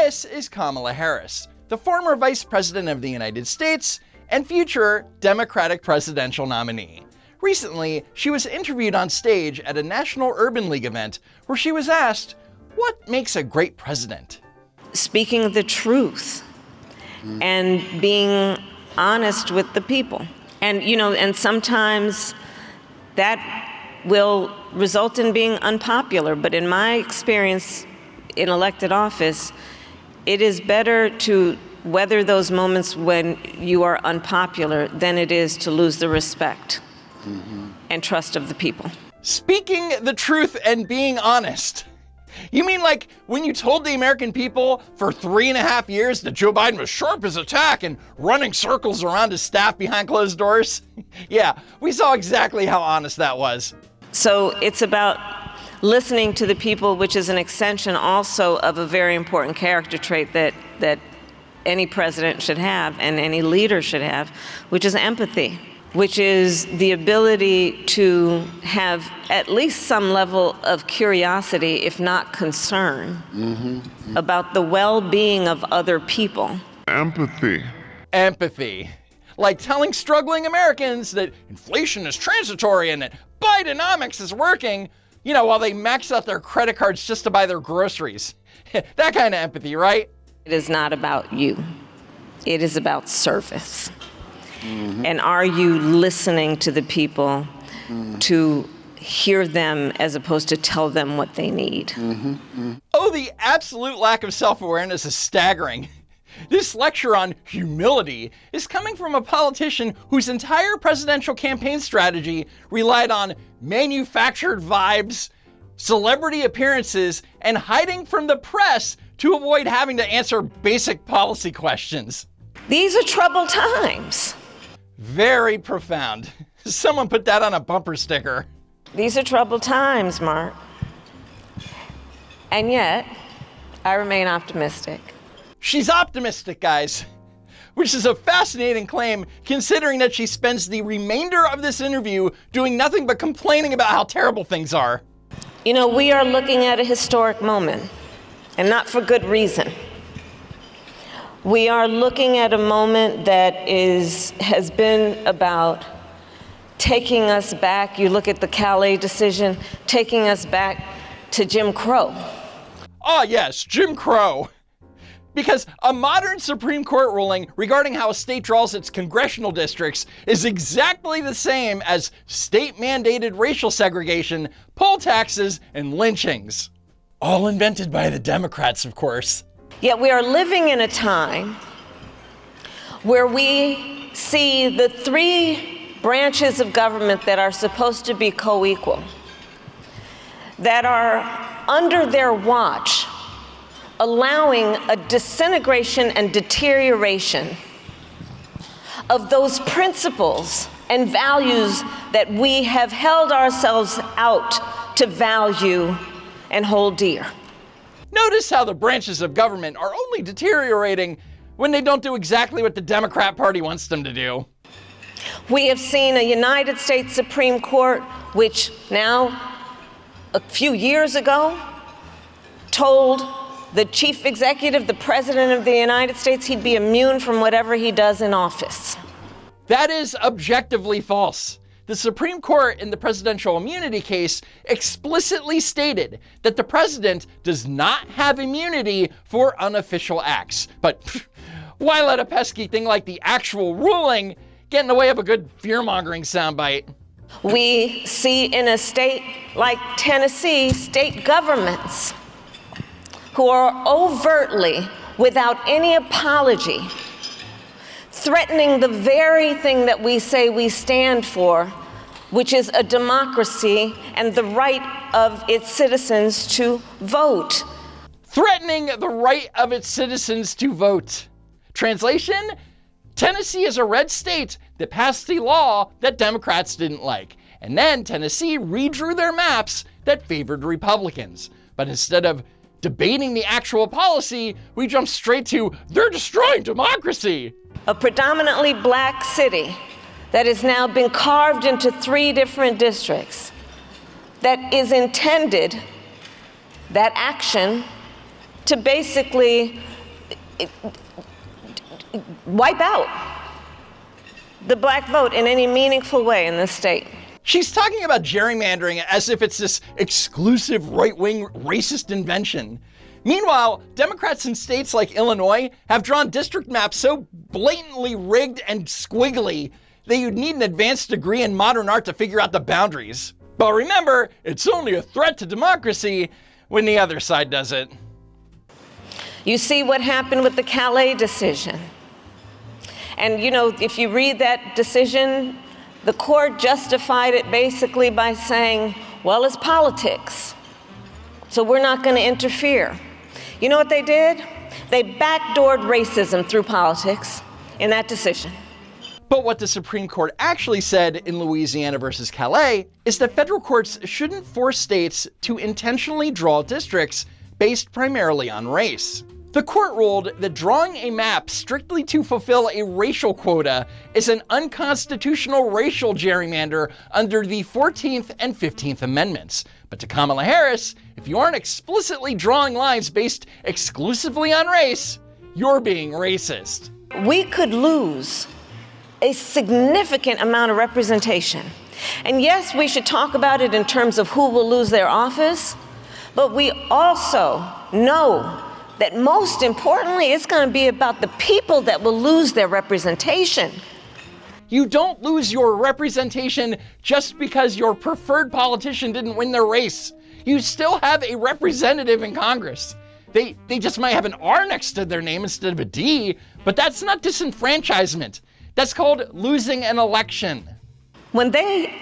This is Kamala Harris, the former Vice President of the United States and future Democratic presidential nominee. Recently, she was interviewed on stage at a National Urban League event where she was asked, what makes a great president? Speaking the truth and being honest with the people. And sometimes that will result in being unpopular. But in my experience in elected office, it is better to weather those moments when you are unpopular than it is to lose the respect and trust of the people. Speaking the truth and being honest. You mean like when you told the American people for 3.5 years that Joe Biden was sharp as a tack and running circles around his staff behind closed doors? Yeah, we saw exactly how honest that was. So it's about listening to the people, which is an extension also of a very important character trait that any president should have and any leader should have, which is empathy, which is the ability to have at least some level of curiosity, if not concern, about the well-being of other people. Empathy. Like telling struggling Americans that inflation is transitory and that Bidenomics is working, while they max out their credit cards just to buy their groceries. That kind of empathy, right? It is not about you. It is about service. And are you listening to the people to hear them as opposed to tell them what they need? Oh, the absolute lack of self-awareness is staggering. This lecture on humility is coming from a politician whose entire presidential campaign strategy relied on manufactured vibes, celebrity appearances, and hiding from the press to avoid having to answer basic policy questions. These are troubled times. Very profound. Someone put that on a bumper sticker. These are troubled times, Mark. And yet, I remain optimistic. She's optimistic, guys. Which is a fascinating claim, considering that she spends the remainder of this interview doing nothing but complaining about how terrible things are. We are looking at a historic moment, and not for good reason. We are looking at a moment that has been about taking us back. You look at the Calais decision, taking us back to Jim Crow. Oh yes, Jim Crow. Because a modern Supreme Court ruling regarding how a state draws its congressional districts is exactly the same as state-mandated racial segregation, poll taxes, and lynchings. All invented by the Democrats, of course. Yet we are living in a time where we see the three branches of government that are supposed to be co-equal, that are under their watch, allowing a disintegration and deterioration of those principles and values that we have held ourselves out to value and hold dear. Notice how the branches of government are only deteriorating when they don't do exactly what the Democrat Party wants them to do. We have seen a United States Supreme Court, which now, a few years ago, told the chief executive, the president of the United States, he'd be immune from whatever he does in office. That is objectively false. The Supreme Court in the presidential immunity case explicitly stated that the president does not have immunity for unofficial acts. But why let a pesky thing like the actual ruling get in the way of a good fear-mongering soundbite? We see in a state like Tennessee, state governments who are overtly, without any apology, threatening the very thing that we say we stand for, which is a democracy and the right of its citizens to vote. Threatening the right of its citizens to vote. Translation? Tennessee is a red state that passed a law that Democrats didn't like. And then Tennessee redrew their maps that favored Republicans. But instead of debating the actual policy, we jump straight to, they're destroying democracy. A predominantly black city that has now been carved into 3 different districts, that is intended, that action to basically wipe out the black vote in any meaningful way in this state. She's talking about gerrymandering as if it's this exclusive right-wing racist invention. Meanwhile, Democrats in states like Illinois have drawn district maps so blatantly rigged and squiggly that you'd need an advanced degree in modern art to figure out the boundaries. But remember, it's only a threat to democracy when the other side does it. You see what happened with the Calais decision. And you know, if you read that decision, the court justified it basically by saying, well, it's politics, so we're not going to interfere. You know what they did? They backdoored racism through politics in that decision. But what the Supreme Court actually said in Louisiana versus Calais is that federal courts shouldn't force states to intentionally draw districts based primarily on race. The court ruled that drawing a map strictly to fulfill a racial quota is an unconstitutional racial gerrymander under the 14th and 15th Amendments. But to Kamala Harris, if you aren't explicitly drawing lines based exclusively on race, you're being racist. We could lose a significant amount of representation. And yes, we should talk about it in terms of who will lose their office, but we also know that most importantly, it's going to be about the people that will lose their representation. You don't lose your representation just because your preferred politician didn't win their race. You still have a representative in Congress. They just might have an R next to their name instead of a D, but that's not disenfranchisement. That's called losing an election. When they,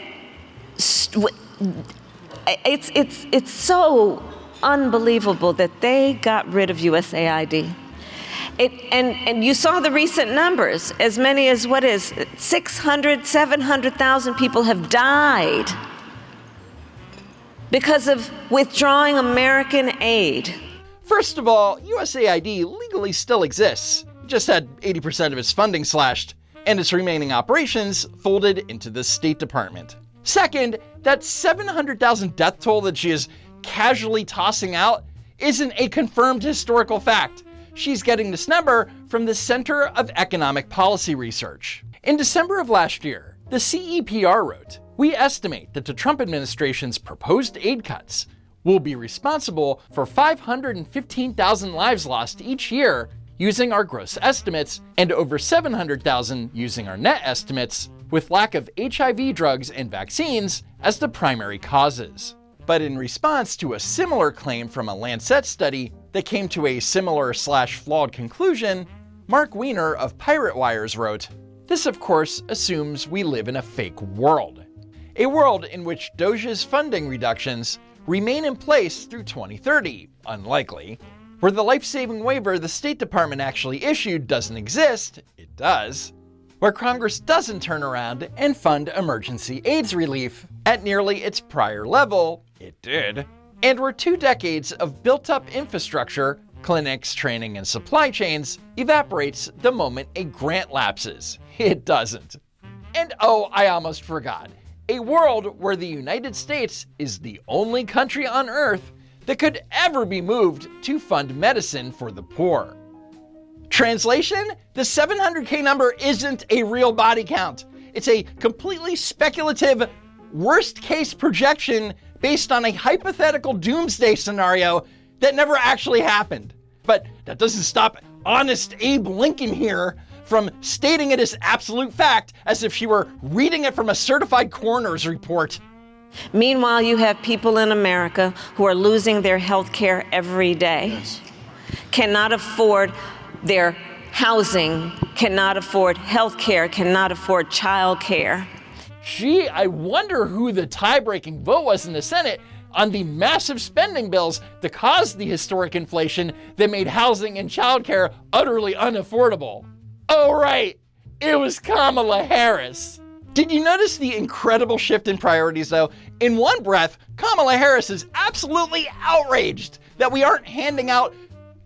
it's so unbelievable that they got rid of USAID. And you saw the recent numbers. As many as 600, 700,000 people have died because of withdrawing American aid. First of all, USAID legally still exists. It just had 80% of its funding slashed, and its remaining operations folded into the State Department. Second, that 700,000 death toll that she is casually tossing out isn't a confirmed historical fact. She's getting this number from the Center of Economic Policy Research. In December of last year, the CEPR wrote, "We estimate that the Trump administration's proposed aid cuts will be responsible for 515,000 lives lost each year using our gross estimates and over 700,000 using our net estimates, with lack of HIV drugs and vaccines as the primary causes." But in response to a similar claim from a Lancet study that came to a similar/flawed conclusion, Mark Weiner of Pirate Wires wrote, "This of course assumes we live in a fake world. A world in which DOGE's funding reductions remain in place through 2030, unlikely. Where the life-saving waiver the State Department actually issued doesn't exist, it does. Where Congress doesn't turn around and fund emergency AIDS relief at nearly its prior level, it did. And where 2 decades of built-up infrastructure, clinics, training, and supply chains evaporates the moment a grant lapses, it doesn't. And oh, I almost forgot. A world where the United States is the only country on Earth that could ever be moved to fund medicine for the poor." Translation? The 700K number isn't a real body count. It's a completely speculative, worst-case projection based on a hypothetical doomsday scenario that never actually happened. But that doesn't stop honest Abe Lincoln here from stating it as absolute fact as if she were reading it from a certified coroner's report. Meanwhile, you have people in America who are losing their health care every day, cannot afford their housing, cannot afford health care, cannot afford child care. Gee, I wonder who the tie-breaking vote was in the Senate on the massive spending bills that caused the historic inflation that made housing and childcare utterly unaffordable. Oh right, it was Kamala Harris. Did you notice the incredible shift in priorities though? In one breath, Kamala Harris is absolutely outraged that we aren't handing out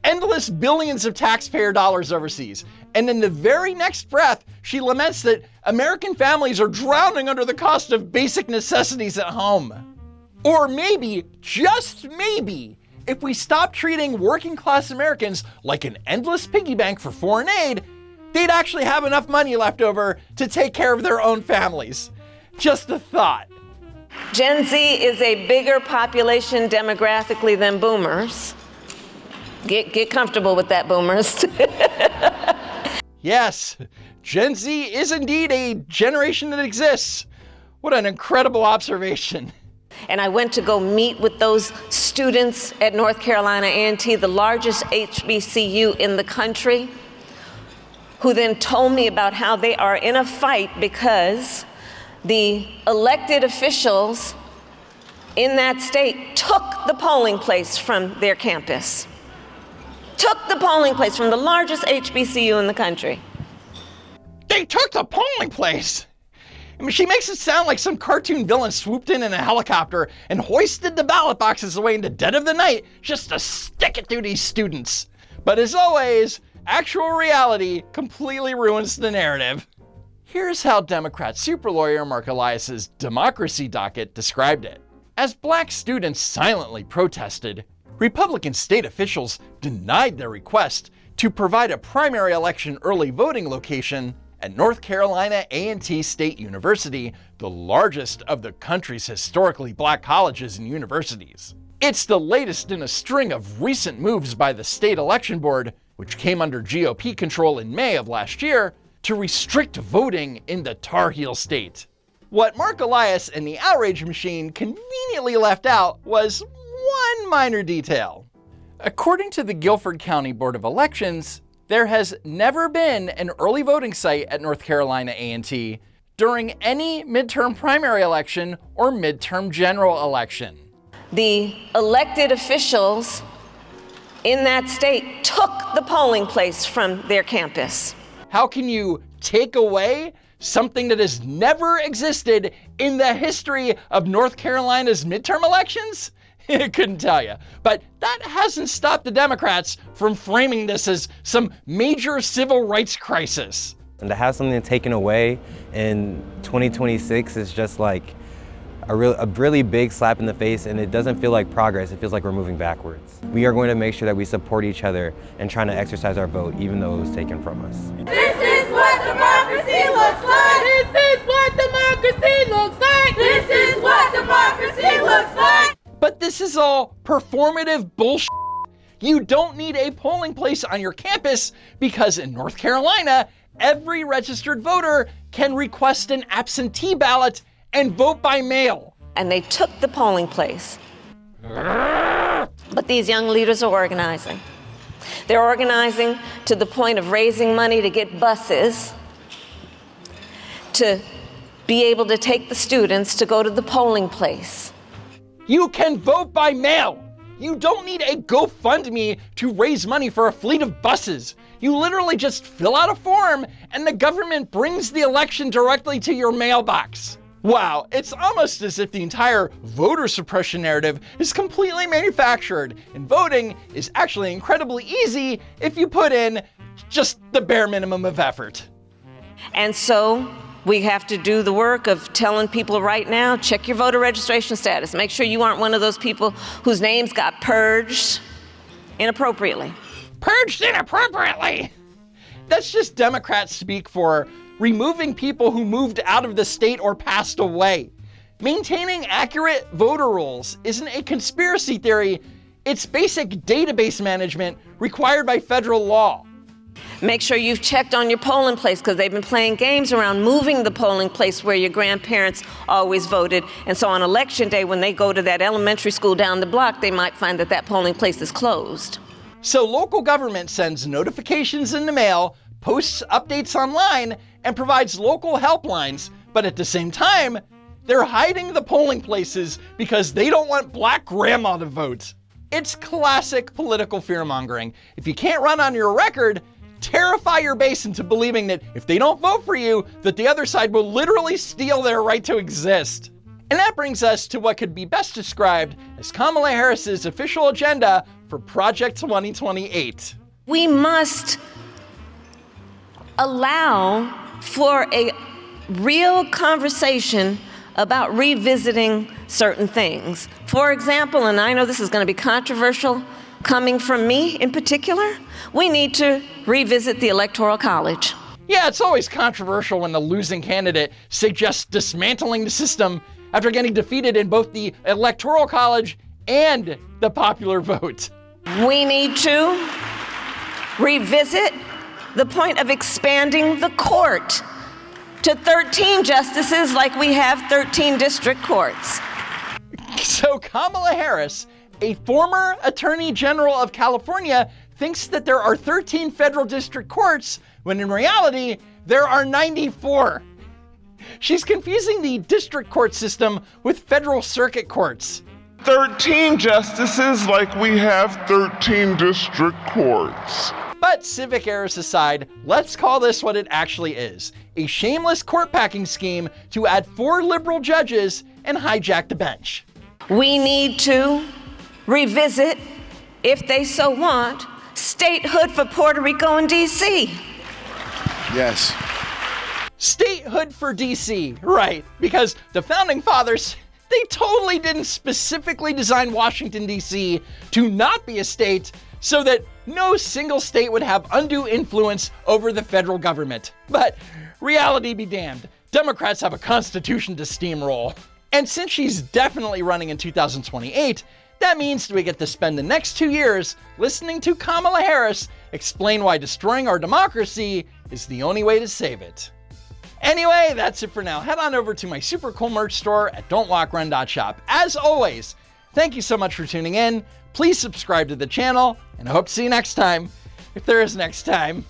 endless billions of taxpayer dollars overseas. And in the very next breath, she laments that American families are drowning under the cost of basic necessities at home. Or maybe, just maybe, If we stop treating working class Americans like an endless piggy bank for foreign aid, they'd actually have enough money left over to take care of their own families. Just a thought. Gen Z is a bigger population demographically than boomers. Get comfortable with that, boomers. Yes, Gen Z is indeed a generation that exists. What an incredible observation. And I went to go meet with those students at North Carolina A&T, the largest HBCU in the country, who then told me about how they are in a fight because the elected officials in that state took the polling place from their campus. Took the polling place from the largest HBCU in the country. They took the polling place! I mean, she makes it sound like some cartoon villain swooped in a helicopter and hoisted the ballot boxes away in the dead of the night just to stick it through these students. But as always, actual reality completely ruins the narrative. Here's how Democrat super lawyer Mark Elias's Democracy docket described it. As black students silently protested, Republican state officials denied their request to provide a primary election early voting location at North Carolina A&T State University, the largest of the country's historically black colleges and universities. It's the latest in a string of recent moves by the state election board, which came under GOP control in May of last year, to restrict voting in the Tar Heel state. What Mark Elias and the outrage machine conveniently left out was one minor detail. According to the Guilford County Board of Elections, there has never been an early voting site at North Carolina A&T during any midterm primary election or midterm general election. The elected officials in that state took the polling place from their campus. How can you take away something that has never existed in the history of North Carolina's midterm elections? I couldn't tell you. But that hasn't stopped the Democrats from framing this as some major civil rights crisis. And to have something taken away in 2026 is just like a really big slap in the face, and it doesn't feel like progress. It feels like we're moving backwards. We are going to make sure that we support each other and trying to exercise our vote, even though it was taken from us. This is what democracy looks like! This is what democracy looks like! This is what democracy looks like! But this is all performative bullshit. You don't need a polling place on your campus because in North Carolina, every registered voter can request an absentee ballot and vote by mail. And they took the polling place. But these young leaders are organizing. They're organizing to the point of raising money to get buses to be able to take the students to go to the polling place. You can vote by mail. You don't need a GoFundMe to raise money for a fleet of buses. You literally just fill out a form and the government brings the election directly to your mailbox. Wow, it's almost as if the entire voter suppression narrative is completely manufactured, and voting is actually incredibly easy if you put in just the bare minimum of effort. And so we have to do the work of telling people right now, check your voter registration status. Make sure you aren't one of those people whose names got purged inappropriately. Purged inappropriately? That's just Democrats speak for removing people who moved out of the state or passed away. Maintaining accurate voter rolls isn't a conspiracy theory, it's basic database management required by federal law. Make sure you've checked on your polling place because they've been playing games around moving the polling place where your grandparents always voted. And so on election day, when they go to that elementary school down the block, they might find that that polling place is closed. So local government sends notifications in the mail, posts updates online, and provides local helplines, but at the same time, they're hiding the polling places because they don't want black grandma to vote. It's classic political fear-mongering. If you can't run on your record, terrify your base into believing that if they don't vote for you, that the other side will literally steal their right to exist. And that brings us to what could be best described as Kamala Harris's official agenda for Project 2028. We must allow for a real conversation about revisiting certain things. For example, and I know this is going to be controversial coming from me in particular, we need to revisit the Electoral College. Yeah, it's always controversial when the losing candidate suggests dismantling the system after getting defeated in both the Electoral College and the popular vote. We need to revisit the point of expanding the court to 13 justices like we have 13 district courts. So Kamala Harris, a former Attorney General of California, thinks that there are 13 federal district courts, when in reality, there are 94. She's confusing the district court system with federal circuit courts. 13 justices like we have 13 district courts. But civic errors aside, let's call this what it actually is: a shameless court packing scheme to add 4 liberal judges and hijack the bench. We need to revisit, if they so want, statehood for Puerto Rico and D.C. Yes. Statehood for DC, right, because the founding fathers, they totally didn't specifically design Washington, D.C. to not be a state so that no single state would have undue influence over the federal government. But reality be damned, Democrats have a constitution to steamroll. And since she's definitely running in 2028, that means we get to spend the next 2 years listening to Kamala Harris explain why destroying our democracy is the only way to save it. Anyway, that's it for now. Head on over to my super cool merch store at don'twalkrun.shop. As always, thank you so much for tuning in. Please subscribe to the channel, and I hope to see you next time, if there is next time.